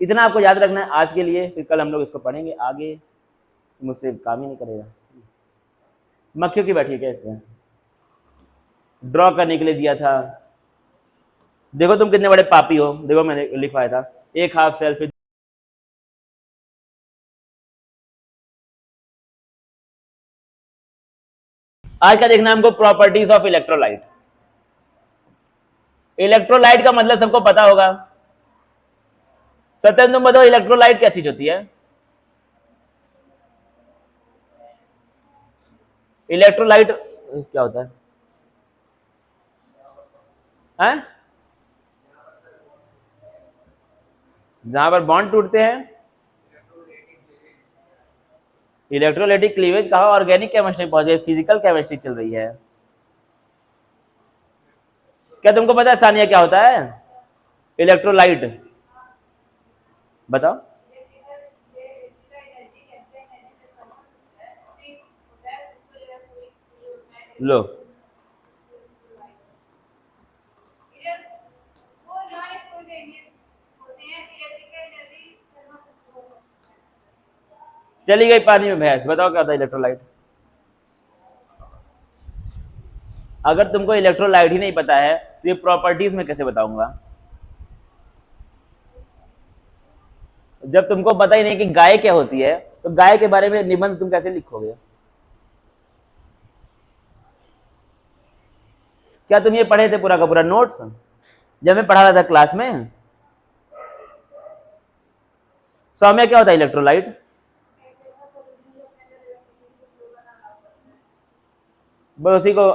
इतना आपको याद रखना है आज के लिए, फिर कल हम लोग इसको पढ़ेंगे आगे, मुझसे काम ही नहीं करेगा। मक्खियों की बैठी कैसे ड्रॉ करने के लिए दिया था, देखो तुम कितने बड़े पापी हो, देखो मैंने लिखवाया था एक हाफ सेल्फ। आज का देखना हमको प्रॉपर्टीज ऑफ इलेक्ट्रोलाइट। इलेक्ट्रोलाइट का मतलब सबको पता होगा। सत्यम तुम बताओ इलेक्ट्रोलाइट क्या चीज होती है? इलेक्ट्रोलाइट क्या होता है? हैं? जहां पर बॉन्ड टूटते हैं। इलेक्ट्रोलाइटिक क्लीवेज कहा, ऑर्गेनिक केमिस्ट्री पहुंचे, फिजिकल केमिस्ट्री चल रही है। क्या तुमको पता है सानिया क्या होता है इलेक्ट्रोलाइट? बताओ। लो चली गई पानी में भैंस। बताओ क्या होता है इलेक्ट्रोलाइट? अगर तुमको इलेक्ट्रोलाइट ही नहीं पता है तो ये प्रॉपर्टीज में कैसे बताऊंगा? जब तुमको पता ही नहीं कि गाय क्या होती है तो गाय के बारे में निबंध तुम कैसे लिखोगे? क्या तुम ये पढ़े थे पूरा का पूरा नोट्स जब मैं पढ़ा रहा था क्लास में? सौम्य क्या होता है इलेक्ट्रोलाइट? बस उसी को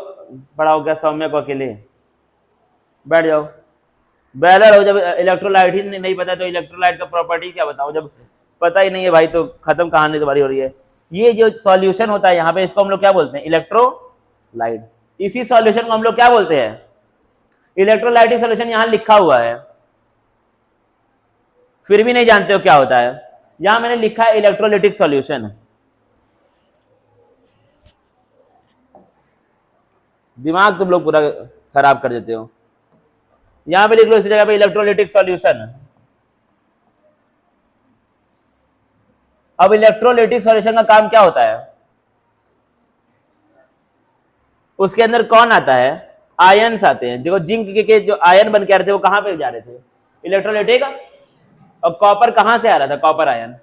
पढ़ाओ क्या सौम्य को अकेले? बैठ जाओ, बैलर हो। जब इलेक्ट्रोलाइट ही नहीं पता तो इलेक्ट्रोलाइट का प्रॉपर्टी क्या बताओ? जब पता ही नहीं है भाई तो खत्म कहानी तुम्हारी हो रही है। ये जो सॉल्यूशन होता है यहाँ पे इसको हम लोग क्या बोलते हैं? इलेक्ट्रोलाइट। इसी सॉल्यूशन को हम लोग क्या बोलते हैं? इलेक्ट्रोलाइटिक सॉल्यूशन यहाँ लिखा हुआ है, फिर भी नहीं जानते हो क्या होता है? यहां मैंने लिखा है इलेक्ट्रोलाइटिक सॉल्यूशन। दिमाग तुम लोग पूरा खराब कर देते हो। यहां पे लिख लो इस जगह पे इलेक्ट्रोलाइटिक सॉल्यूशन। अब इलेक्ट्रोलाइटिक सॉल्यूशन का काम क्या होता है? उसके अंदर कौन आता है? आयन्स आते हैं। देखो जिंक के जो आयन बन के आ रहे थे वो कहां पे जा रहे थे? इलेक्ट्रोलाइटिक। और कॉपर कहां से आ रहा था? कॉपर आयन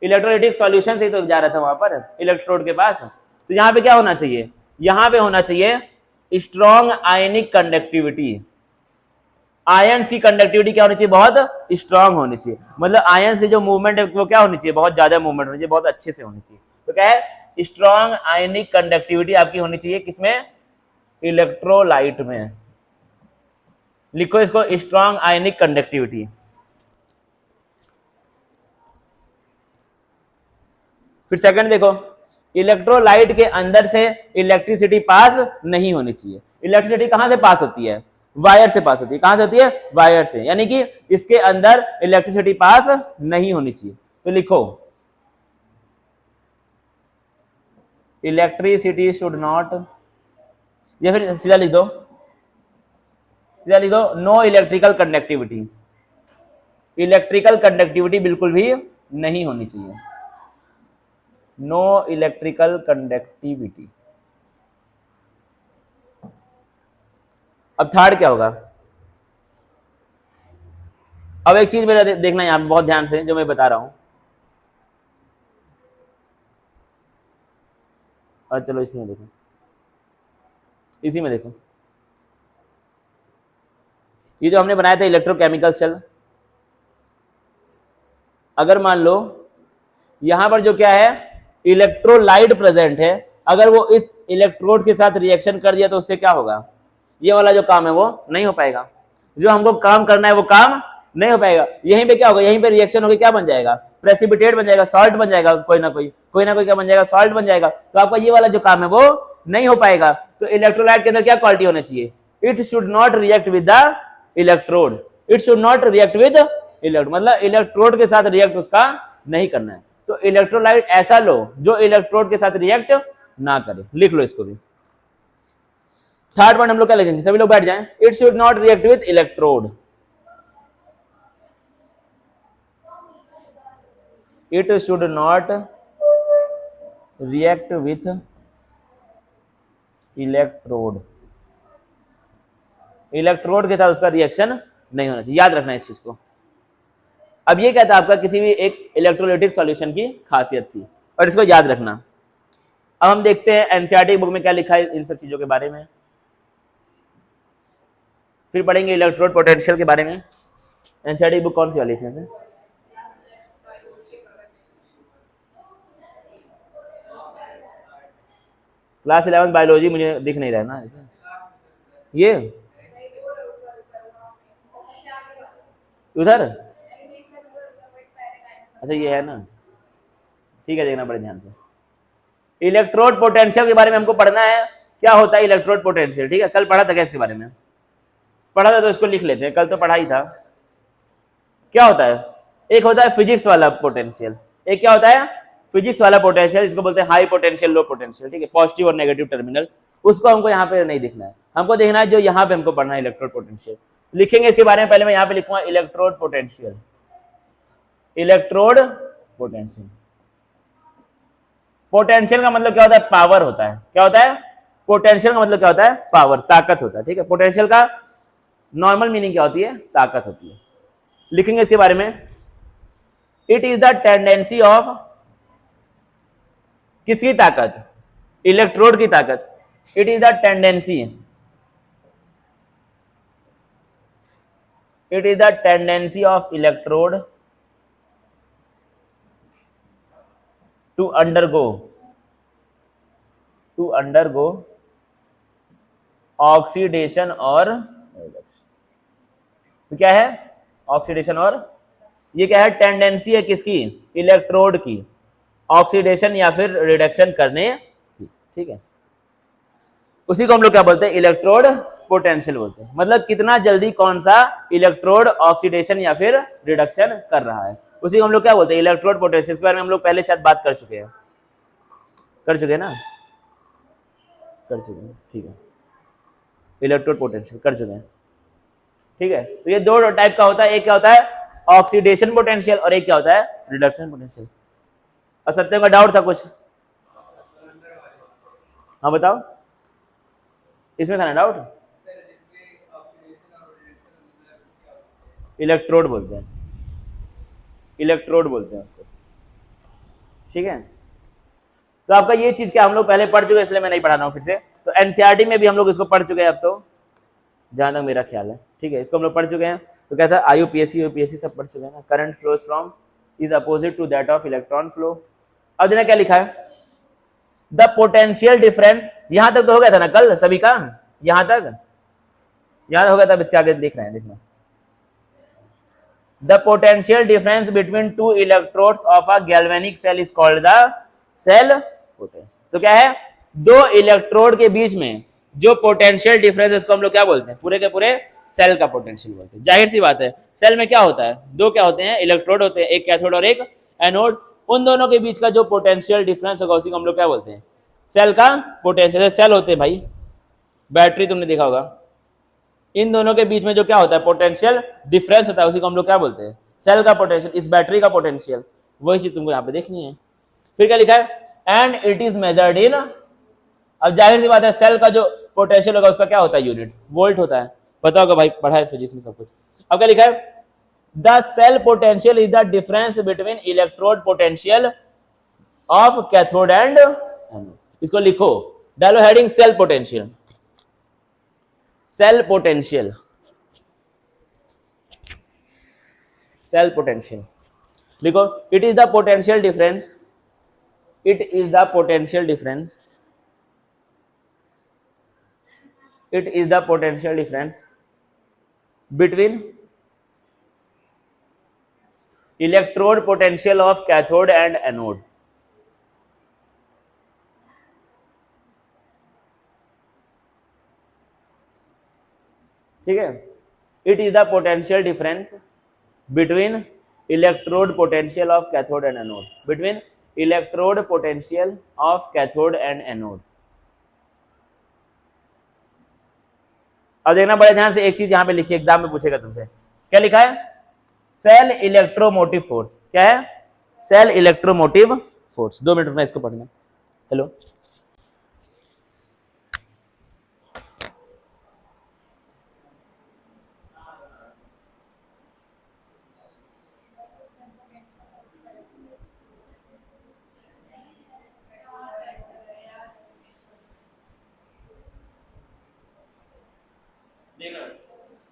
इलेक्ट्रोलाइटिक सॉल्यूशन से ही तो जा रहा था वहां पर इलेक्ट्रोड के पास। तो यहां पे क्या होना चाहिए? यहां पे होना चाहिए स्ट्रॉन्ग आयनिक कंडक्टिविटी। आयंस की कंडक्टिविटी क्या होनी चाहिए? बहुत स्ट्रांग होनी चाहिए। मतलब आयंस की जो मूवमेंट है वो क्या होनी चाहिए? बहुत ज्यादा मूवमेंट होनी चाहिए, बहुत अच्छे से होनी चाहिए। तो क्या है? स्ट्रॉन्ग आयनिक कंडक्टिविटी आपकी होनी चाहिए किसमें? इलेक्ट्रोलाइट में। लिखो इसको स्ट्रॉन्ग आयनिक कंडक्टिविटी। फिर सेकंड देखो, इलेक्ट्रोलाइट के अंदर से इलेक्ट्रिसिटी पास नहीं होनी चाहिए। इलेक्ट्रिसिटी कहां से पास होती है? वायर से पास होती है। कहां से होती है? वायर से। यानी कि इसके अंदर इलेक्ट्रिसिटी पास नहीं होनी चाहिए। तो लिखो इलेक्ट्रिसिटी शुड नॉट, या फिर सीधा लिख दो, सीधा लिख दो no electrical conductivity. Electrical conductivity बिल्कुल भी नहीं होनी चाहिए। No electrical conductivity. अब थर्ड क्या होगा? अब एक चीज मेरा देखना यहां बहुत ध्यान से जो मैं बता रहा हूं। और चलो इसी में देखो, इसी में देखो, ये जो हमने बनाया था इलेक्ट्रोकेमिकल सेल। अगर मान लो यहां पर जो क्या है इलेक्ट्रोलाइट प्रेजेंट है, अगर वो इस इलेक्ट्रोड के साथ रिएक्शन कर दिया तो उससे क्या होगा? ये वाला जो काम है वो नहीं हो पाएगा। जो हमको काम करना है वो काम नहीं हो पाएगा। यहीं पे क्या होगा? यहीं पे रिएक्शन होकर क्या बन जाएगा? प्रेसिपिटेट बन जाएगा, सॉल्ट बन जाएगा, कोई ना कोई क्या बन जाएगा? सॉल्ट बन जाएगा। तो आपका ये वाला जो काम है वो नहीं हो पाएगा। तो इलेक्ट्रोलाइट के अंदर क्या क्वालिटी होनी चाहिए? It should not react with the electrode. It should not react with electrode, मतलब इलेक्ट्रोड के साथ रिएक्ट उसका नहीं करना है। तो इलेक्ट्रोलाइट ऐसा लो जो इलेक्ट्रोड के साथ रिएक्ट ना करे। लिख लो इसको भी। थर्ड पॉइंट हम लोग क्या लिखेंगे? सभी लोग बैठ जाएं। It should not react with electrode. It should not react with electrode, electrode के साथ उसका रिएक्शन नहीं होना चाहिए, याद रखना इस चीज को। अब ये क्या था आपका किसी भी एक इलेक्ट्रोलाइटिक सॉल्यूशन की खासियत थी, और इसको याद रखना। अब हम देखते हैं एनसीईआरटी बुक में क्या लिखा है इन सब चीजों के बारे में, फिर पढ़ेंगे इलेक्ट्रोड पोटेंशियल के बारे में। एनसीईआरटी बुक कौन सी वाली इसमें से? क्लास 11 बायोलॉजी, मुझे दिख नहीं रहा ना ऐसे, ये उधर, अच्छा ये है ना, ठीक है, देखना बड़े ध्यान से। इलेक्ट्रोड पोटेंशियल के बारे में हमको पढ़ना है, क्या होता है इलेक्ट्रोड पोटेंशियल, ठीक है। कल पढ़ा था क्या इसके बारे में? पढ़ा था तो इसको लिख लेते हैं, कल तो पढ़ा ही था। क्या होता है? एक होता है फिजिक्स वाला पोटेंशियल, एक क्या होता है फिजिक्स वाला पोटेंशियल, इसको बोलते हैं हाई पोटेंशियल, लो पोटेंशियल, ठीक है, पॉजिटिव और नेगेटिव टर्मिनल। उसको हमको यहाँ पे नहीं दिखना है, हमको देखना है जो यहाँ पे हमको पढ़ना है इलेक्ट्रोड पोटेंशियल। लिखेंगे इसके बारे में, पहले मैं यहाँ पे लिखूंगा electrode potential, electrode potential. Potential का मतलब क्या होता है? पावर होता है। क्या होता है? पोटेंशियल का मतलब क्या होता है? पावर, ताकत होता है, ठीक है। पोटेंशियल का नॉर्मल मीनिंग क्या होती है? ताकत होती है। लिखेंगे इसके बारे में, it is the tendency of, किसकी ताकत? इलेक्ट्रोड की ताकत। It is the tendency, it is the tendency of electrode to undergo oxidation और, तो क्या है? ऑक्सीडेशन और, ये क्या है? टेंडेंसी है किसकी? इलेक्ट्रोड की, ऑक्सीडेशन या फिर रिडक्शन करने की, ठीक है। उसी को हम लोग क्या बोलते हैं? इलेक्ट्रोड पोटेंशियल बोलते हैं। मतलब कितना जल्दी कौन सा इलेक्ट्रोड ऑक्सीडेशन या फिर रिडक्शन कर रहा है, उसी को हम लोग क्या बोलते हैं? Electrode potential. इसके बारे में हम लोग पहले शायद बात कर चुके हैं, ना? कर चुके हैं, ठीक है। इलेक्ट्रोड पोटेंशियल कर चुके हैं, ठीक है। तो ये दो टाइप का होता है, एक क्या होता है? ऑक्सीडेशन पोटेंशियल, और एक क्या होता है? Reduction potential. और सत्य का डाउट था कुछ? हाँ बताओ, इसमें था ना डाउट? इलेक्ट्रोड बोलते हैं, इलेक्ट्रोड बोलते हैं उसको, ठीक है। तो आपका ये चीज क्या हम लोग पहले पढ़ चुके हैं, इसलिए मैं नहीं पढ़ा रहा हूं फिर से। तो एनसीईआरटी में भी हम लोग इसको पढ़ चुके हैं अब तो, जहां तक मेरा ख्याल है, ठीक है। इसको हम लोग पढ़ चुके हैं। तो क्या था? आईयूपीएससी, यूपीएससी सब पढ़ चुके हैं ना। Current flows from is opposite to that of electron flow. अब देखना क्या लिखा है, द पोटेंशियल डिफरेंस। यहां तक तो हो गया था ना कल सभी का, यहां तक याद हो गया था। अब इसके आगे देख रहे हैं, देखना। The potential difference between two electrodes of a galvanic cell is called the cell potential। तो क्या है? दो इलेक्ट्रोड के बीच में जो पोटेंशियल डिफरेंस है उसको हम लोग क्या बोलते हैं? पूरे के पूरे सेल का पोटेंशियल बोलते हैं। जाहिर सी बात है, सेल में क्या होता है? दो क्या होते हैं? इलेक्ट्रोड होते हैं, एक कैथोड और एक एनोड। उन दोनों के बीच का जो पोटेंशियल डिफरेंस होगा उसी को हम लोग क्या बोलते हैं? सेल का पोटेंशियल। सेल होते हैं भाई, बैटरी तुमने देखा होगा, इन दोनों के बीच में जो क्या होता है? पोटेंशियल डिफरेंस होता है, उसी को हम लोग क्या बोलते हैं? सेल का पोटेंशियल। इस बैटरी का पोटेंशियल, वही चीज तुमको यहाँ पे देखनी है। फिर क्या लिखा है? And it is measured in, अब जाहिर सी बात है सेल का जो पोटेंशियल होगा उसका क्या होता है? यूनिट वोल्ट होता है। पता होगा भाई, पढ़ा है फिजिक्स में सब कुछ। अब क्या लिखा है? The cell potential is the difference between electrode potential of cathode and anode. इसको लिखो, डालो heading cell potential, cell potential, cell potential लिखो। It is the potential difference, it is the potential difference, it is the potential difference between electrode potential of cathode and anode. ठीक है, it is the potential difference between electrode potential of cathode and anode, between electrode potential of cathode and anode. अब देखना बड़े ध्यान से, एक चीज यहां पे लिखी, एग्जाम में पूछेगा तुमसे, क्या लिखा है? Cell electromotive force. क्या है? Cell electromotive force. 2 मिनट रुकना, इसको पढ़ना। हेलो,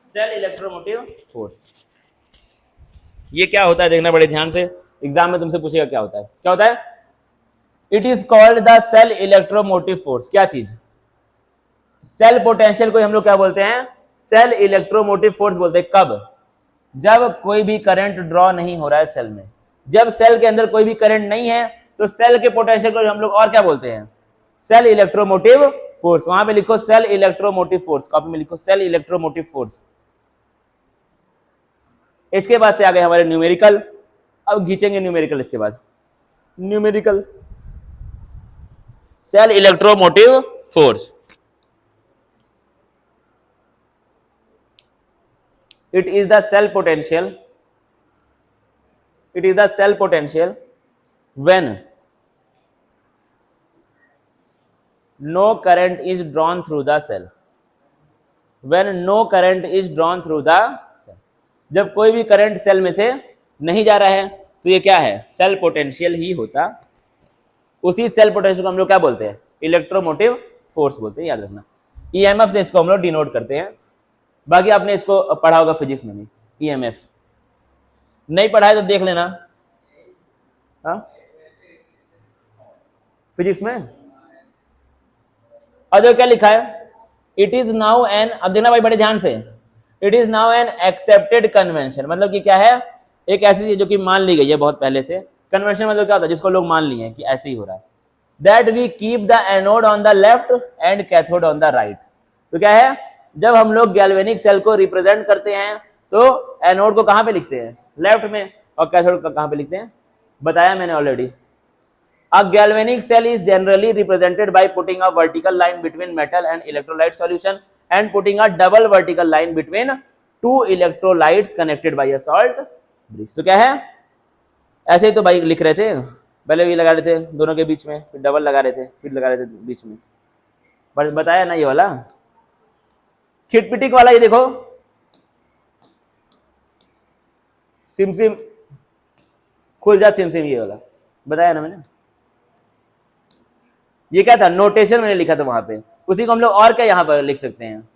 सेल इलेक्ट्रोमोटिव फोर्स ये क्या होता है देखना बड़े ध्यान से, एग्जाम में तुमसे पूछेगा क्या होता है। क्या होता है? It is called the cell electromotive force. क्या चीज? सेल पोटेंशियल को हम लोग क्या बोलते हैं? सेल इलेक्ट्रोमोटिव फोर्स बोलते हैं। कब? जब कोई भी करंट ड्रॉ नहीं हो रहा है सेल में। जब सेल के अंदर कोई भी करंट नहीं है तो सेल के पोटेंशियल को हम लोग और क्या बोलते हैं? Cell electromotive force. वहां पे लिखो सेल इलेक्ट्रोमोटिव फोर्स, कॉपी में लिखो सेल इलेक्ट्रोमोटिव फोर्स। इसके बाद से आ गए हमारे न्यूमेरिकल। अब खींचेंगे न्यूमेरिकल, इसके बाद numerical cell electromotive force. It is the cell potential. It is the cell potential when no current is drawn through the cell. When no current is drawn through the cell. जब कोई भी current cell में से नहीं जा रहा है तो ये क्या है? सेल पोटेंशियल ही होता। उसी सेल पोटेंशियल को हम लोग क्या बोलते हैं? इलेक्ट्रोमोटिव फोर्स बोलते हैं, याद रखना। ईएमएफ से इसको हम लोग डिनोट करते हैं। बाकी आपने इसको पढ़ा होगा फिजिक्स में भी, ईएमएफ। नहीं पढ़ा है तो देख लेना। हाँ, फिजिक्स में। और जो क्या लिखा है? इट इज नाउ एन, अब देखना भाई बड़े ध्यान से, it is now an accepted convention. मतलब कि क्या है? एक ऐसी चीज जो कि मान ली गई है बहुत पहले से। कन्वेंशन मतलब क्या होता है? जिसको लोग मान लिए हैं कि ऐसे ही हो रहा है। That we keep the anode on the left and cathode on the right. तो क्या है? जब हम लोग गैल्वेनिक सेल को रिप्रेजेंट करते हैं तो एनोड को कहां पे लिखते हैं? लेफ्ट में। और कैथोड को कहां पे लिखते हैं? बताया मैंने already. A galvanic cell is generally represented by putting a vertical line between metal and electrolyte solution and putting a double vertical line between two electrolytes connected by a salt bridge. तो क्या है? ऐसे ही तो भाई लिख रहे थे, पहले भी लगा रहे थे दोनों के बीच में, फिर डबल लगा रहे थे, फिर लगा रहे थे बीच में। बताया ना ये वाला खिटपिटिक वाला। ये देखो सिमसिम खुल जा सिमसिम, ये वाला बताया ना मैंने। ये क्या था? नोटेशन मैंने लिखा था वहां पे, उसी को हम लोग और क्या यहां पर लिख सकते हैं?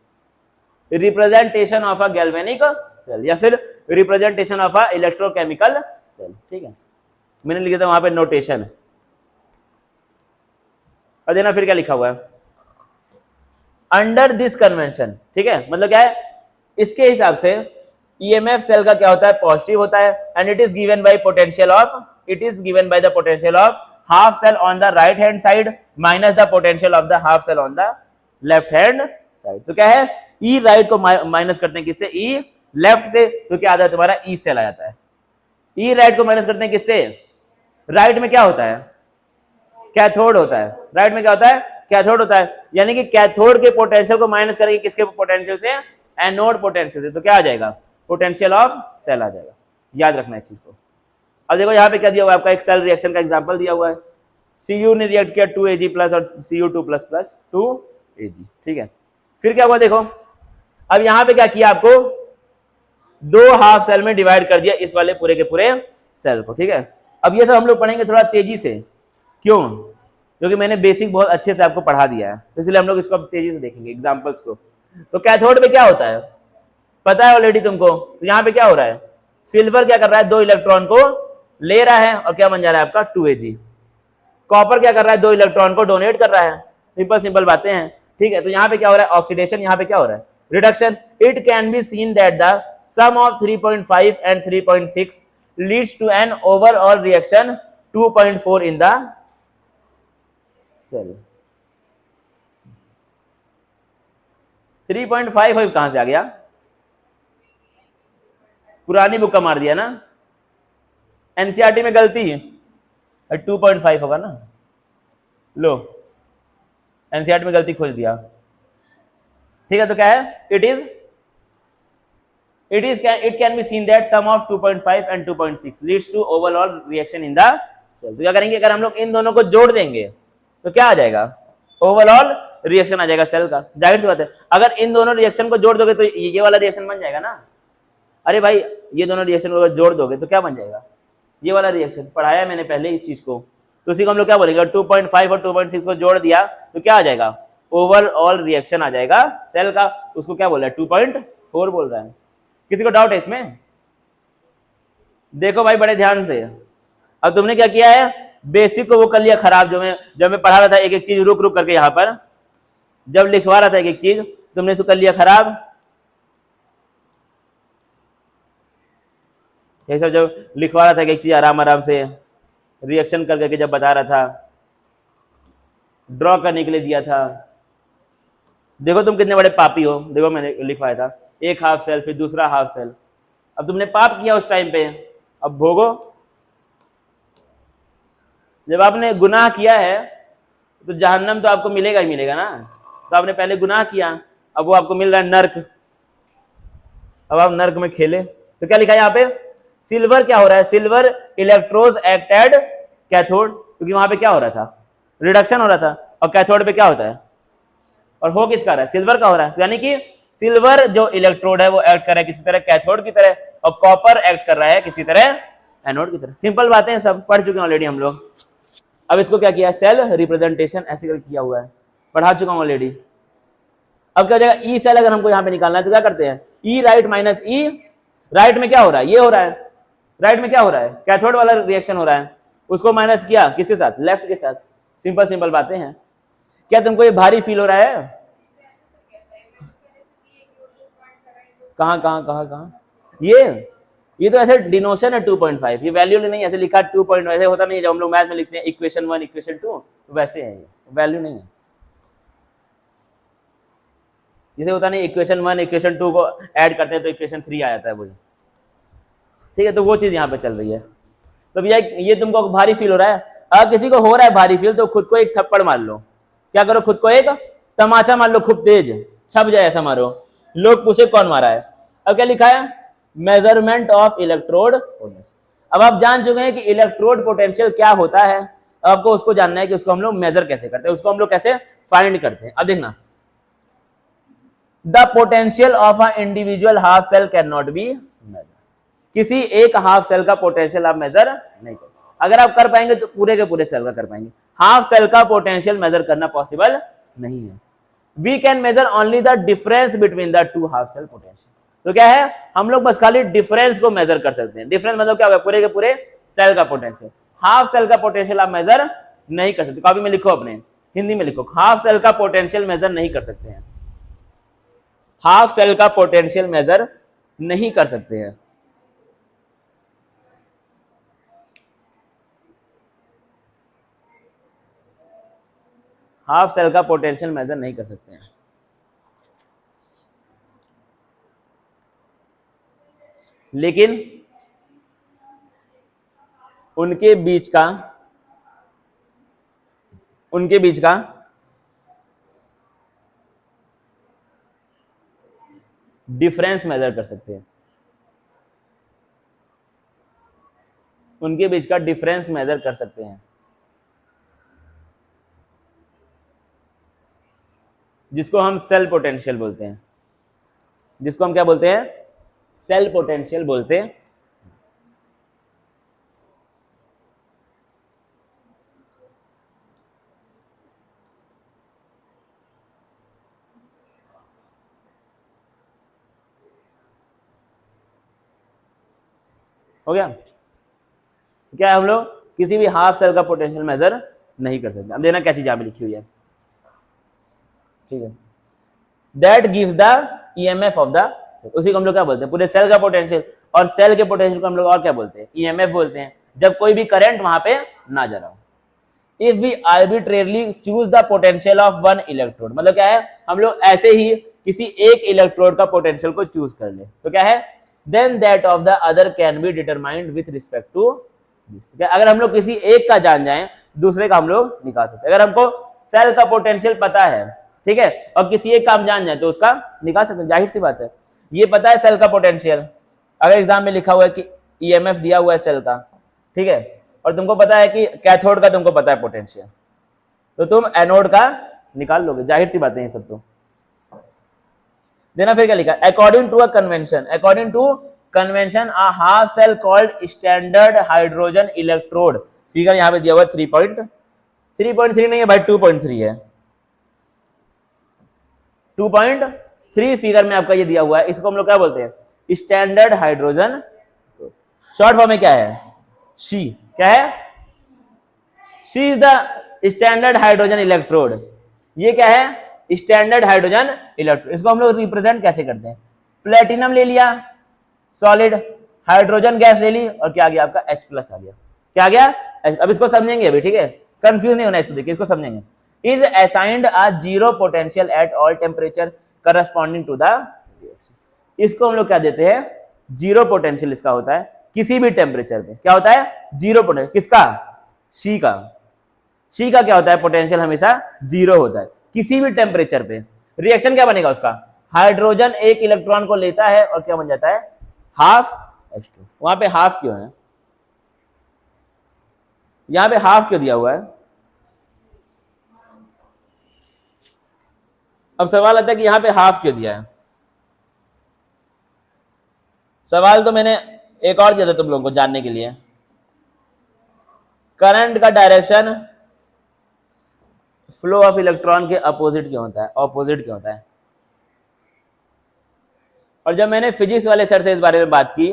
Representation of a galvanic cell या फिर representation of a electrochemical cell. ठीक है, मैंने लिखा था वहां पे नोटेशन। और देना फिर क्या लिखा हुआ है? Under this convention. ठीक है, मतलब क्या है? इसके हिसाब से ईएमएफ सेल का क्या होता है? पॉजिटिव होता है। And it is given by potential of, it is given by the potential of half cell on the right hand side minus the potential of the half cell on the left hand side. तो क्या है? ई right को minus करते हैं किससे? ई left से। तो क्या आता है तुम्हारा? ई सेल आ जाता है। ई राइट को माइनस करते हैं किससे? राइट में क्या होता है? कैथोड होता है। राइट में क्या होता है? कैथोड होता है। यानी कि कैथोड के पोटेंशियल को माइनस करेंगे किसके पोटेंशियल से? एनोड पोटेंशियल से। तो क्या आ जाएगा? पोटेंशियल ऑफ सेल आ जाएगा। याद रखना इस चीज को। अब देखो यहाँ पे क्या दिया हुआ है आपका? एक सेल रिएक्शन का एग्जांपल दिया हुआ है। Cu ने रिएक्ट किया 2Ag प्लस और Cu2 प्लस प्लस 2Ag। ठीक है, फिर क्या हुआ देखो। अब यहाँ पे क्या किया आपको? दो हाफ सेल में डिवाइड कर दिया इस वाले पूरे के पूरे सेल को। ठीक है, अब ये सब हम लोग पढ़ेंगे थोड़ा तेजी से। क्यों? क्योंकि मैंने बेसिक बहुत अच्छे से आपको पढ़ा दिया है, तो इसलिए हम लोग इसको तेजी से देखेंगे एग्जांपल्स को। तो कैथोड में क्या होता है पता है ऑलरेडी तुमको। तो यहाँ पे क्या हो रहा है? सिल्वर क्या कर रहा है? दो इलेक्ट्रॉन को ले रहा है और क्या बन जा रहा है आपका? 2Ag। कॉपर क्या कर रहा है? दो इलेक्ट्रॉन को डोनेट कर रहा है। सिंपल सिंपल बातें हैं। ठीक है, तो यहाँ पे क्या हो रहा है? ऑक्सीडेशन। यहाँ पे क्या हो रहा है? Reduction. It can be seen that the sum of 3.5 and 3.6 leads to an overall reaction 2.4 in the cell. 3.5 कहां से आ गया? पुरानी बुक का मार दिया ना, एनसीईआरटी में गलती है। 2.5 होगा ना। लो एनसीईआरटी में गलती खोज दिया। ठीक है, तो क्या है? It is it can be seen that sum of 2.5 and 2.6 leads to overall reaction in the cell। तो क्या करेंगे, अगर हम लोग इन दोनों को जोड़ देंगे तो क्या आ जाएगा, ओवरऑल रिएक्शन आ जाएगा सेल का। जाहिर सी बात है, अगर इन दोनों रिएक्शन को जोड़ दोगे तो ये वाला रिएक्शन बन जाएगा ना। अरे भाई ये दोनों रिएक्शन को अगर जोड़ दोगे तो क्या बन जाएगा, ये वाला रिएक्शन। पढ़ाया मैंने पहले इस चीज को, तो उसी को हम लोग क्या बोलेंगे, 2.5 और 2.6 को जोड़ दिया तो क्या आ जाएगा, ओवरऑल रिएक्शन आ जाएगा सेल का। उसको क्या बोल रहा है, 2.4 बोल रहा है। किसी को डाउट है इसमें? देखो भाई बड़े ध्यान से, अब तुमने क्या किया है, बेसिक को वो कर लिया खराब। जब मैं पढ़ा रहा था एक एक चीज रुक रुक करके, यहाँ पर जब लिखवा रहा था एक एक चीज तुमने इसको कर लिया खराब। ये सब जब लिखवा रहा था एक एक चीज आराम आराम से रिएक्शन कर करके जब बता रहा था, ड्रॉ करने के लिए दिया था। देखो तुम कितने बड़े पापी हो। देखो मैंने लिखवाया था एक हाफ सेल फिर दूसरा हाफ सेल। अब तुमने पाप किया उस टाइम पे, अब भोगो। जब आपने गुनाह किया है तो जहन्नम तो आपको मिलेगा ही मिलेगा ना। तो आपने पहले गुनाह किया, अब वो आपको मिल रहा है नर्क। अब आप नर्क में खेले। तो क्या लिखा है यहाँ पे, सिल्वर क्या हो रहा है, सिल्वर इलेक्ट्रोज एक्टेड कैथोड, क्योंकि वहां पे क्या हो रहा था, रिडक्शन हो रहा था। और कैथोड पे क्या होता है, और हो किसका रहा है, सिल्वर का हो रहा है। तो यानी कि सिल्वर जो इलेक्ट्रोड है वो एक्ट कर रहा है किसकी तरह, कैथोड की तरह, और कॉपर एक्ट कर रहा है किसकी तरह, एनोड की तरह। सिंपल बातें सब पढ़ चुके हैं ऑलरेडी हम लोग। अब इसको क्या किया, सेल रिप्रेजेंटेशन ऐसे किया हुआ है, पढ़ा चुका हूं ऑलरेडी। अब क्या हो जाएगा, ई सेल अगर हमको यहाँ पे निकालना है तो क्या करते हैं, ई राइट माइनस ई राइट में क्या हो रहा है, ये हो रहा है, राइट में क्या हो रहा है, कैथोड वाला रिएक्शन हो रहा है, उसको माइनस किया किसके साथ, लेफ्ट के साथ। सिंपल सिंपल बातें हैं। क्या तुमको ये भारी फील हो रहा है, कहाँ ये तो ऐसे डिनोशन है 2.5, ये वैल्यू नहीं ऐसे लिखा 2.5, ऐसे होता नहीं है जब हम लोग मैथ में लिखते हैं इक्वेशन 1 इक्वेशन 2, तो वैसे है, ये वैल्यू नहीं है। जैसे होता नहीं इक्वेशन 1 इक्वेशन 2 को ऐड करते हैं तो इक्वेशन 3 आ जाता है, वही ठीक है। तो वो चीज यहाँ पे चल रही है। तो भैया ये तुमको भारी फील हो रहा है, अगर किसी को हो रहा है भारी फील तो खुद को एक थप्पड़ मार लो। क्या करो, खुद को एक तमाचा मार लो, खूब तेज छप जाए ऐसा मारो, लोग पूछे कौन मारा है। अब क्या लिखा है, मेजरमेंट ऑफ इलेक्ट्रोड पोटेंशियल। अब आप जान चुके हैं कि इलेक्ट्रोड पोटेंशियल क्या होता है, अब आपको उसको जानना है कि उसको हम लोग मेजर कैसे करते हैं, उसको हम लोग कैसे फाइंड करते हैं। अब देखना, the potential of a individual half cell can not be measure. किसी एक हाफ सेल का पोटेंशियल आप मेजर नहीं कर, अगर आप कर पाएंगे तो पूरे के पूरे सेल का कर पाएंगे। हाफ सेल का पोटेंशियल मेजर करना पॉसिबल नहीं है। We can measure only the difference between the two half cell potential. तो क्या है, हम लोग बस खाली डिफरेंस को मेजर कर सकते हैं। डिफरेंस मतलब क्या होगा, पूरे के पूरे सेल का पोटेंशियल। हाफ सेल का पोटेंशियल आप मेजर नहीं कर सकते। कॉपी में लिखो, अपने हिंदी में लिखो, हाफ सेल का पोटेंशियल मेजर नहीं कर सकते हैं। हाफ सेल का पोटेंशियल मेजर नहीं कर सकते हैं। हाफ सेल का पोटेंशियल मेजर नहीं कर सकते हैं। लेकिन उनके बीच का डिफरेंस मेजर कर सकते हैं। उनके बीच का डिफरेंस मेजर कर सकते हैं, जिसको हम सेल पोटेंशियल बोलते हैं। जिसको हम क्या बोलते हैं, सेल पोटेंशियल बोलते हैं। हो गया। तो क्या है, हम लोग किसी भी हाफ सेल का पोटेंशियल मेजर नहीं कर सकते। अब देखना क्या चीज यहां पे लिखी हुई है, ठीक है। That gives the EMF of the, उसी को हम लोग क्या बोलते हैं, पूरे सेल का पोटेंशियल। और सेल के पोटेंशियल को हम लोग और क्या बोलते हैं, ईएमएफ बोलते हैं, जब कोई भी करंट वहां पे ना जा रहा हो। If we arbitrarily choose the potential of one electrode, मतलब क्या है, हम लोग ऐसे ही किसी एक इलेक्ट्रोड का पोटेंशियल को चूज कर ले तो क्या है, then that of the other can be determined with respect to this. अगर हम लोग किसी एक का जान जाए दूसरे का हम लोग निकाल सकते हैं। अगर हमको सेल का पोटेंशियल पता है, ठीक है, और किसी एक का हम जान जाए तो उसका निकाल सकते हैं, जाहिर सी बात है। ये पता है सेल का पोटेंशियल, अगर एग्जाम में लिखा हुआ है कि ईएमएफ दिया हुआ है सेल का, ठीक है, और तुमको पता है कि कैथोड का तुमको पता है पोटेंशियल, तो तुम एनोड का निकाल लोगे, जाहिर सी बातें हैं सब। तो देना फिर क्या लिखा, according to a convention, according to convention a half cell called standard hydrogen electrode, figure यहां पे दिया हुआ 3.3 नहीं है भाई, 2.3 है, 2.3 फिगर में आपका ये दिया हुआ है। इसको हम लोग क्या बोलते हैं, स्टैंडर्ड हाइड्रोजन, शॉर्ट फॉर्म में क्या है, शी, क्या है, she is the standard hydrogen electrode. ये क्या है, स्टैंडर्ड हाइड्रोजन इलेक्ट्रोड। इसको हम लोग रिप्रेजेंट कैसे करते हैं, प्लेटिनम ले लिया सॉलिड, हाइड्रोजन गैस ले ली, और क्या आ गया आपका H+ आ गया, क्या आ गया H। अब इसको समझेंगे अभी, ठीक है, कंफ्यूज नहीं होना इसको, देखिए इसको समझेंगे। Is assigned a zero potential at all temperature corresponding to the reaction. इसको हम लोग क्या देते हैं, जीरो पोटेंशियल इसका होता है किसी भी टेम्परेचर पे, क्या होता है, जीरो पोटेंशियल, किसका, शी का, शी का क्या होता है, पोटेंशियल हमेशा जीरो होता है किसी भी टेम्परेचर पे। रिएक्शन क्या बनेगा उसका, हाइड्रोजन एक इलेक्ट्रॉन को लेता है और क्या बन जाता है, हाफ H2। वहां पे हाफ क्यों है, यहां पे हाफ क्यों दिया हुआ है। अब सवाल आता है कि यहां पे हाफ क्यों दिया है। सवाल तो मैंने एक और दिया था तुम लोगों को जानने के लिए, करंट का डायरेक्शन फ्लो ऑफ इलेक्ट्रॉन के अपोजिट क्यों होता है, ऑपोजिट क्यों होता है। और जब मैंने फिजिक्स वाले सर से इस बारे में बात की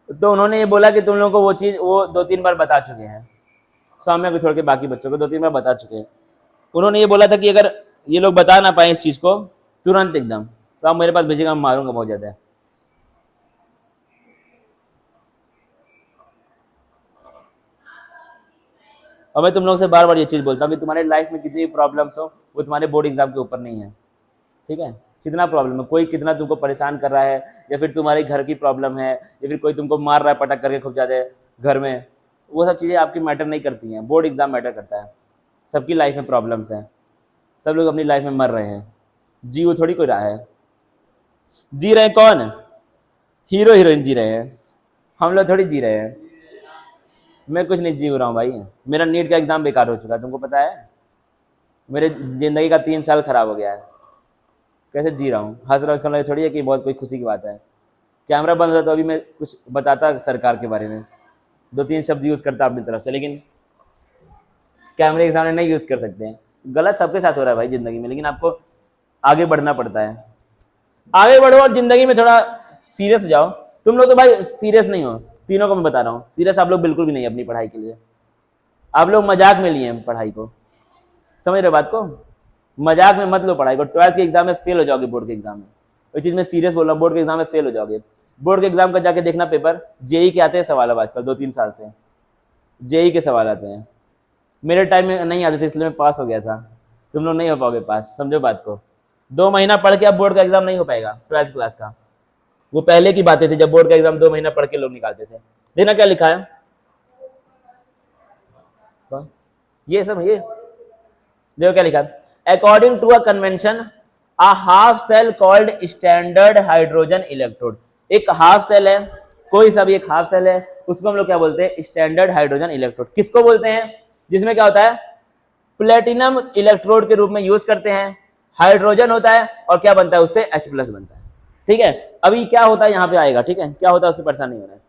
तो उन्होंने ये बोला कि तुम लोगों को वो चीज वो 2-3 बार बता चुके हैं, सौम्या को छोड़ के बाकी बच्चों को 2-3 बार बता चुके हैं। उन्होंने ये बोला था कि अगर ये लोग बता ना पाए इस चीज को तुरंत एकदम, तो आप मेरे पास भेजिएगा, मैं मारूंगा बहुत ज्यादा है। और मैं तुम लोग से बार बार ये चीज बोलता हूँ कि तुम्हारे लाइफ में कितनी भी प्रॉब्लम्स हो वो तुम्हारे बोर्ड एग्जाम के ऊपर नहीं है, ठीक है। कितना प्रॉब्लम है, कोई कितना तुमको परेशान कर रहा है, या फिर तुम्हारे घर की प्रॉब्लम है, या फिर कोई तुमको मार रहा है पटक करके खूब ज्यादा घर में, वो सब चीज़ें आपकी मैटर नहीं करती हैं, बोर्ड एग्जाम मैटर करता है। सबकी लाइफ में प्रॉब्लम्स हैं, सब लोग अपनी लाइफ में मर रहे हैं, जी वो थोड़ी कोई रहा है। जी रहे कौन, हीरो हीरोइन जी रहे हैं, हम लोग थोड़ी जी रहे हैं। मैं कुछ नहीं जी रहा हूँ भाई, मेरा नीट का एग्जाम बेकार हो चुका है, तुमको पता है, मेरे जिंदगी का 3 साल खराब हो गया है, कैसे जी रहा हूँ, हंस रहा हूँ, इसका मतलब थोड़ी है कि बहुत कोई खुशी की बात है। कैमरा बंद होता तो अभी मैं कुछ बताता सरकार के बारे में, 2-3 शब्द यूज करता अपनी तरफ से, लेकिन कैमरे के सामने नहीं यूज कर सकते हैं। गलत सबके साथ हो रहा है भाई जिंदगी में, लेकिन आपको आगे बढ़ना पड़ता है। आगे बढ़ो और जिंदगी में थोड़ा सीरियस हो जाओ। तुम लोग तो भाई सीरियस नहीं हो, तीनों को मैं बता रहा हूँ, सीरियस आप लोग बिल्कुल भी नहीं है अपनी पढ़ाई के लिए, आप लोग मजाक में लिए हैं पढ़ाई को, समझ रहे बात को, मजाक में मत लो पढ़ाई को। 12th के एग्जाम में फेल हो जाओगे, बोर्ड के एग्जाम में, वही चीज मैं सीरियस बोल रहा हूँ, बोर्ड के एग्जाम में फेल हो जाओगे। बोर्ड के एग्जाम का जाके देखना पेपर, जेई के आते हैं सवाल, अब आजकल 2-3 साल से जेई के सवाल आते हैं। मेरे टाइम में नहीं आते थे, इसलिए मैं पास हो गया था, तुम लोग नहीं हो पाओगे पास, समझो बात को। 2 महीना पढ़ के अब बोर्ड का एग्जाम नहीं हो पाएगा 12th क्लास का, वो पहले की बातें थी जब बोर्ड का एग्जाम 2 महीना पढ़ के लोग निकालते थे। देखना क्या लिखा है, ये सब, ये देखो क्या लिखा है, according to a convention a half cell called standard hydrogen electrode. एक हाफ सेल है, कोई सा भी एक हाफ सेल है, उसको हम लोग क्या बोलते हैं, स्टैंडर्ड हाइड्रोजन इलेक्ट्रोड। किसको बोलते हैं, जिसमें क्या होता है, प्लेटिनम इलेक्ट्रोड के रूप में यूज करते हैं, हाइड्रोजन होता है और क्या बनता है उससे H+ बनता है, ठीक है। अभी क्या होता है यहाँ पे आएगा, ठीक है, क्या होता है उसमें परेशान नहीं होना है।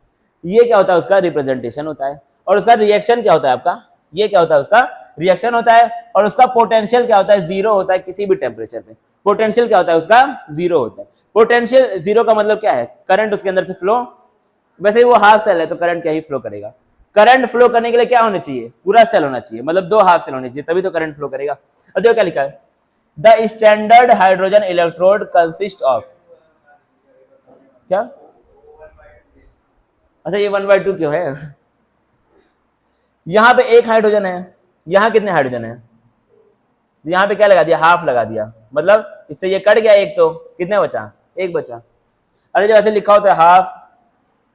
ये क्या होता है, उसका रिप्रेजेंटेशन होता है, और उसका रिएक्शन क्या होता है आपका, ये क्या होता है उसका रिएक्शन होता है, और उसका पोटेंशियल क्या होता है, जीरो होता है किसी भी टेम्परेचर पे। पोटेंशियल क्या होता है उसका, जीरो होता है। पोटेंशियल जीरो का मतलब क्या है, करंट उसके अंदर से फ्लो, वैसे ही वो हाफ सेल है तो करंट क्या ही फ्लो करेगा। करंट फ्लो करने के लिए क्या होना चाहिए, पूरा सेल होना चाहिए, मतलब 2 हाफ सेल होने चाहिए, तभी तो करंट फ्लो करेगा। और देखो क्या लिखा है, the standard hydrogen electrode consist of, क्या, अच्छा ये 1/2 क्यों है, यहां पे एक हाइड्रोजन है, यहां कितने हाइड्रोजन है, यहां पे क्या लगा दिया, हाफ लगा दिया, मतलब इससे ये कट गया एक, तो कितने बचा, एक बचा। अरे जब ऐसे लिखा होता है हाफ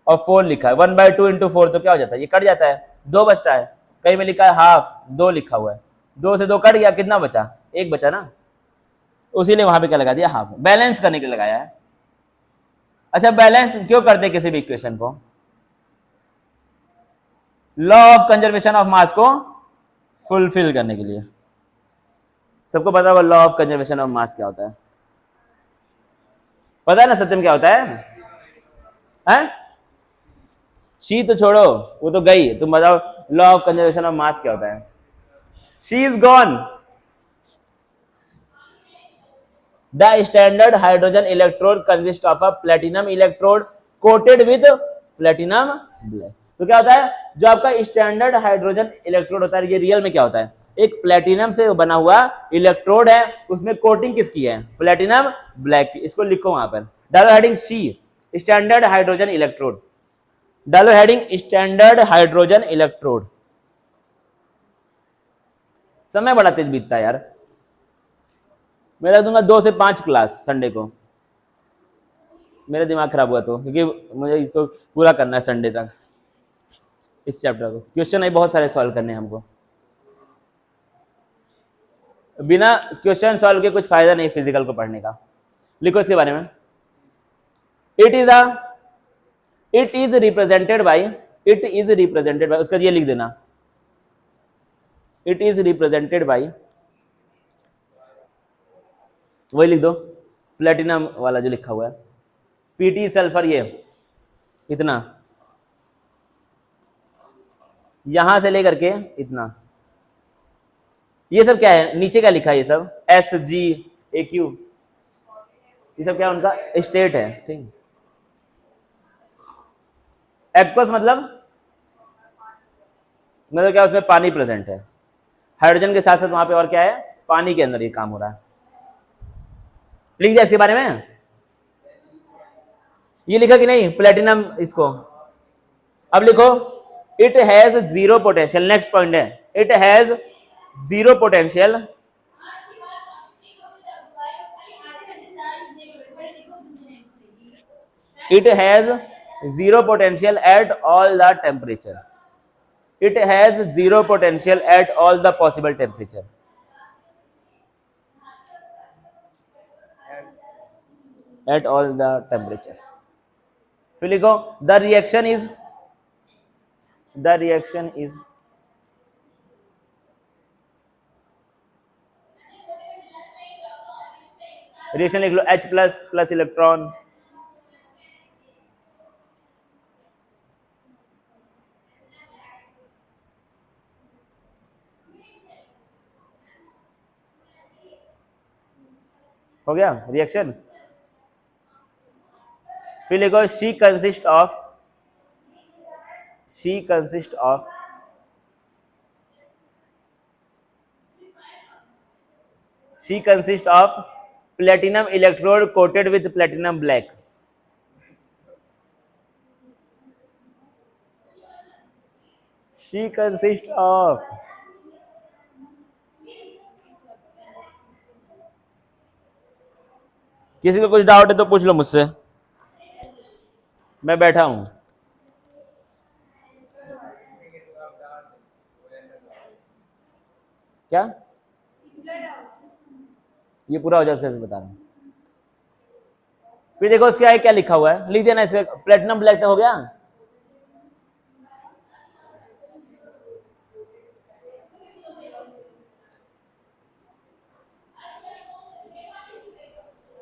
और 4 लिखा है, 1/2 × 4 तो क्या हो जाता है, ये कट जाता है, 2 बचता है। कहीं में लिखा है हाफ, 2 लिखा हुआ है, 2 से 2 कट गया, कितना बचा, एक बचा ना, उसीलिए वहां पे क्या लगा दिया, हाफ, बैलेंस करने के लिए लगाया है। अच्छा, बैलेंस क्यों करते हैं किसी भी इक्वेशन को? Law of conservation of mass को फुलफिल करने के लिए। सबको पता होगा law of conservation of mass क्या होता है? पता है ना सत्यम क्या होता है? हैं? शी तो छोड़ो, वो तो गई, तुम बताओ law of conservation of mass क्या होता है? She is gone. The standard hydrogen electrode consist of a platinum electrode coated with platinum black. तो क्या होता है, जो आपका स्टैंडर्ड हाइड्रोजन इलेक्ट्रोड होता है, ये रियल में क्या होता है, एक प्लेटिनम से बना हुआ इलेक्ट्रोड है, उसमें कोटिंग किसकी है, प्लेटिनम ब्लैक की। इसको लिखो वहां पर, डालो हेडिंग सी, स्टैंडर्ड हाइड्रोजन इलेक्ट्रोड, डालो हेडिंग स्टैंडर्ड हाइड्रोजन इलेक्ट्रोड। समय बड़ा तेज बीतता है यार। मैं रख दूंगा 2 से 5 क्लास संडे को, मेरा दिमाग खराब हुआ तो, क्योंकि मुझे इसको पूरा करना है संडे तक, इस चैप्टर को। क्वेश्चन है बहुत सारे सॉल्व करने हैं हमको, बिना क्वेश्चन सॉल्व के कुछ फायदा नहीं फिजिकल को पढ़ने का। लिखो इसके बारे में, इट इज रिप्रेजेंटेड बाई, उसका ये लिख देना, इट इज रिप्रेजेंटेड बाई, वही लिख दो प्लेटिनम वाला जो लिखा हुआ है, पीटी सल्फर, ये इतना, यहां से लेकर के इतना, ये सब क्या है, नीचे क्या लिखा है, ये सब SgAq, ये सब क्या है, उनका स्टेट है, ठीक। एक्वस मतलब क्या, उसमें पानी प्रेजेंट है, हाइड्रोजन के साथ साथ वहां पे और क्या है, पानी के अंदर ये काम हो रहा है। लिख दिया इसके बारे में, ये लिखा कि नहीं प्लेटिनम, इसको अब लिखो, it has zero potential, next point है, it has zero potential, it has zero potential at all the temperature, it has zero potential at all the possible temperature, at all the temperature. फिर लिखो the reaction is reaction लिख लो H plus electron, हो गया reaction. फिर लिखो she consist of platinum electrode coated with platinum black. She consist of, किसी को कुछ डाउट है तो पूछ लो मुझसे, मैं बैठा हूं। क्या ये पूरा हो जाए उसका भी बता रहा हूं। फिर देखो उसके आगे क्या लिखा हुआ है, लिख देना इसमें, प्लेटिनम ब्लैक तक हो गया।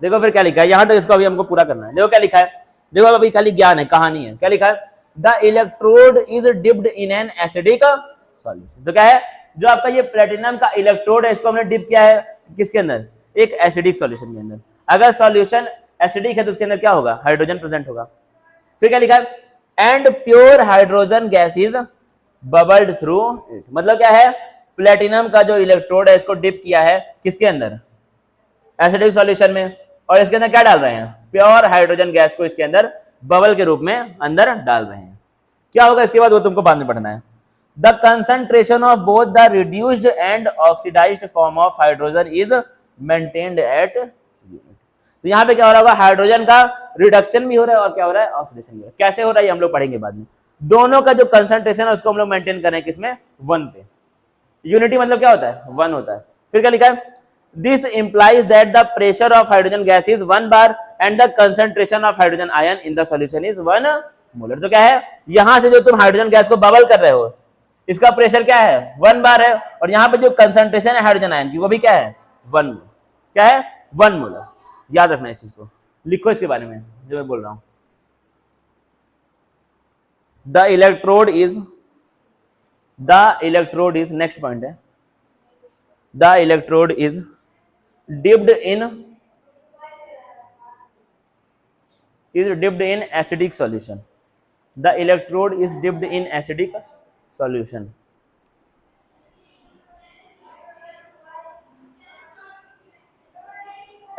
देखो फिर क्या लिखा है, यहां तक इसको अभी हमको पूरा करना है। देखो क्या लिखा है, देखो अभी खाली ज्ञान है, कहानी है। क्या लिखा है, the electrode is dipped in an acidic solution. तो क्या है, जो आपका ये प्लेटिनम का इलेक्ट्रोड है, इसको हमने डिप किया है किसके अंदर, एक एसिडिक सॉल्यूशन के अंदर। अगर सॉल्यूशन एसिडिक है तो उसके अंदर क्या होगा, हाइड्रोजन प्रेजेंट होगा। फिर क्या लिखा है, and pure hydrogen gas is bubbled through it. मतलब क्या है, प्लेटिनम का जो इलेक्ट्रोड है इसको डिप किया है किसके अंदर, एसिडिक सॉल्यूशन में, और इसके अंदर क्या डाल रहे हैं, प्योर हाइड्रोजन गैस को इसके अंदर बबल के रूप में अंदर डाल रहे हैं। क्या होगा इसके बाद वो तुमको बाद में पढ़ना है। The concentration of both the reduced and oxidised form of hydrogen is maintained at unit. तो यहाँ पे क्या हो रहा होगा, हाइड्रोजन का रिडक्शन भी हो रहा है और क्या हो रहा है, ऑक्सीडेशन भी हो रहा है। कैसे हो रहा है ये हम लोग पढ़ेंगे बाद में। दोनों का जो कंसंट्रेशन है उसको हम लोग मेंटेन कर रहे हैं किसमें, 1 पे। यूनिटी मतलब क्या होता है, 1 होता है। फिर क्या लिखा है, this implies that the pressure of hydrogen gas is 1 bar and the concentration of hydrogen ion in the solution is 1 molar. तो क्या है, यहां से जो तुम हाइड्रोजन गैस को बबल कर रहे हो इसका प्रेशर क्या है 1 बार है, और यहां पे जो कंसंट्रेशन है हाइड्रोजन आयन की वो भी क्या है 1 मोलर। क्या है 1 मोलर। याद रखना इस चीज को, लिखो इसके बारे में जो मैं बोल रहा हूं। The electrode is next point है, the electrode is dipped in acidic solution. The electrode is dipped in acidic solution.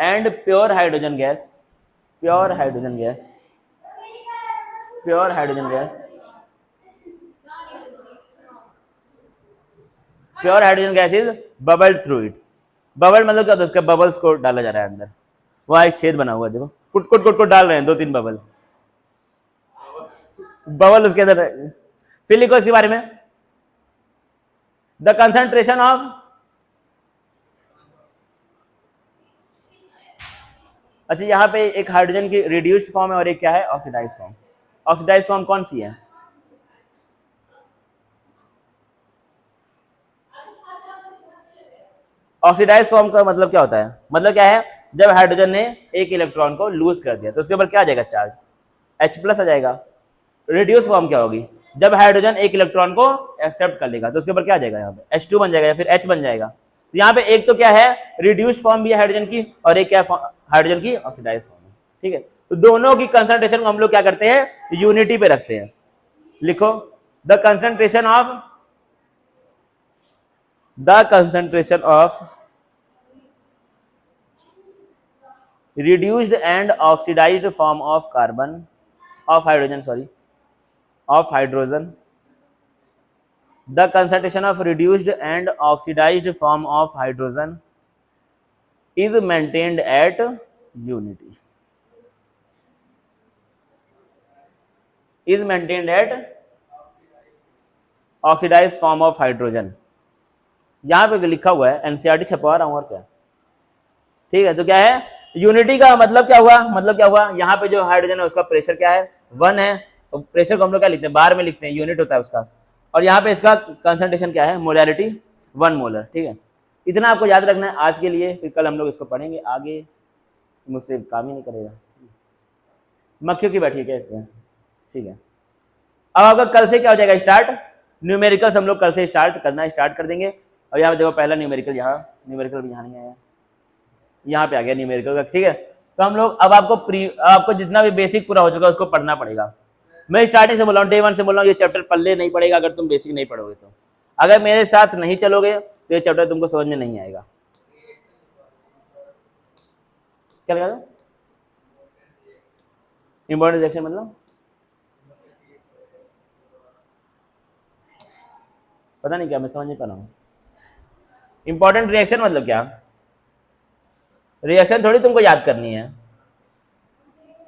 And pure hydrogen gas is bubbled through it. Bubble मतलब क्या होता है, उसके बबल्स को डाला जा रहा है अंदर, वहां एक छेद बना हुआ है, देखो कुट कुट कुट कुट डाल रहे हैं 2-3 बबल उसके अंदर। फिर लिखो इसके बारे में, द कंसंट्रेशन ऑफ अच्छा यहाँ पे एक हाइड्रोजन की रिड्यूस्ड फॉर्म है और एक क्या है ऑक्सीडाइज्ड फॉर्म। ऑक्सीडाइज्ड फॉर्म कौन सी है, ऑक्सीडाइज्ड फॉर्म का मतलब क्या होता है, मतलब क्या है जब हाइड्रोजन ने एक इलेक्ट्रॉन को लूज कर दिया तो उसके ऊपर क्या आ जाएगा चार्ज H+ आ जाएगा। रिड्यूस फॉर्म क्या होगी, जब हाइड्रोजन एक इलेक्ट्रॉन को एक्सेप्ट कर लेगा तो उसके ऊपर क्या आ जाएगा यहाँ पे H2 बन जाएगा या फिर H बन जाएगा। तो यहाँ पे एक तो क्या है रिड्यूस फॉर्म भी है हाइड्रोजन की और एक क्या हाइड्रोजन की ऑक्सीडाइज्ड फॉर्म है। ठीक है, तो दोनों की कंसंट्रेशन को हम लोग क्या करते हैं यूनिटी पे रखते हैं। लिखो the concentration of reduced and oxidized form of hydrogen. The concentration of reduced and oxidized form of hydrogen is maintained at unity. Is maintained at oxidized form of hydrogen. यहां पे लिखा हुआ है, एनसीईआरटी छपवा रहा हूं और क्या। ठीक है, तो क्या है यूनिटी का मतलब क्या हुआ, यहाँ पे जो हाइड्रोजन है उसका प्रेशर क्या है 1 है, प्रेशर को हम लोग क्या लिखते हैं बार में लिखते हैं, यूनिट होता है उसका, और यहाँ पे इसका कंसंट्रेशन क्या है मोलैरिटी 1 मोलर। ठीक है, इतना आपको याद रखना है आज के लिए, फिर कल हम लोग इसको पढ़ेंगे आगे, मुझसे काम ही नहीं करेगा, मक्खियों की बैठी है। ठीक है, अब आपका कल से क्या हो जाएगा स्टार्ट, न्यूमेरिकल्स हम लोग कल से स्टार्ट कर देंगे। और यहाँ पे देखो पहला न्यूमेरिकल, यहाँ न्यूमेरिकल भी यहाँ नहीं आया, यहाँ पे आ गया न्यूमेरिकल का। ठीक है, तो हम लोग अब आपको जितना भी बेसिक पूरा हो चुका है उसको पढ़ना पड़ेगा। मैं स्टार्टिंग से बोल रहा हूँ, डे 1 से बोल रहा हूँ, ये चैप्टर पढ़ने नहीं पड़ेगा अगर तुम बेसिक नहीं पढ़ोगे तो। अगर मेरे साथ नहीं चलोगे तो ये चैप्टर तुमको समझ में नहीं आएगा। क्या लगा इंपॉर्टेंट रिएक्शन मतलब पता नहीं क्या, मैं समझ नहीं पा रहा हूँ। इंपॉर्टेंट रिएक्शन मतलब क्या, रिएक्शन थोड़ी तुमको याद करनी है,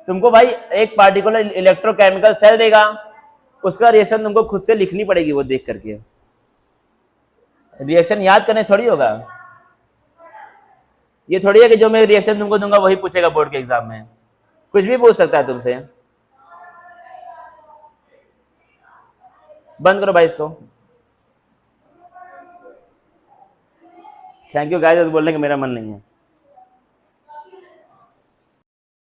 तुमको भाई एक पार्टिकुलर इलेक्ट्रोकेमिकल सेल देगा, उसका रिएक्शन तुमको खुद से लिखनी पड़ेगी वो देख करके। रिएक्शन याद करने थोड़ी होगा, ये थोड़ी है कि जो मैं रिएक्शन तुमको दूंगा वही पूछेगा बोर्ड के एग्जाम में, कुछ भी पूछ सकता है तुमसे। बंद करो भाई इसको। थैंक यू गाइस, बोलने का मेरा मन नहीं है।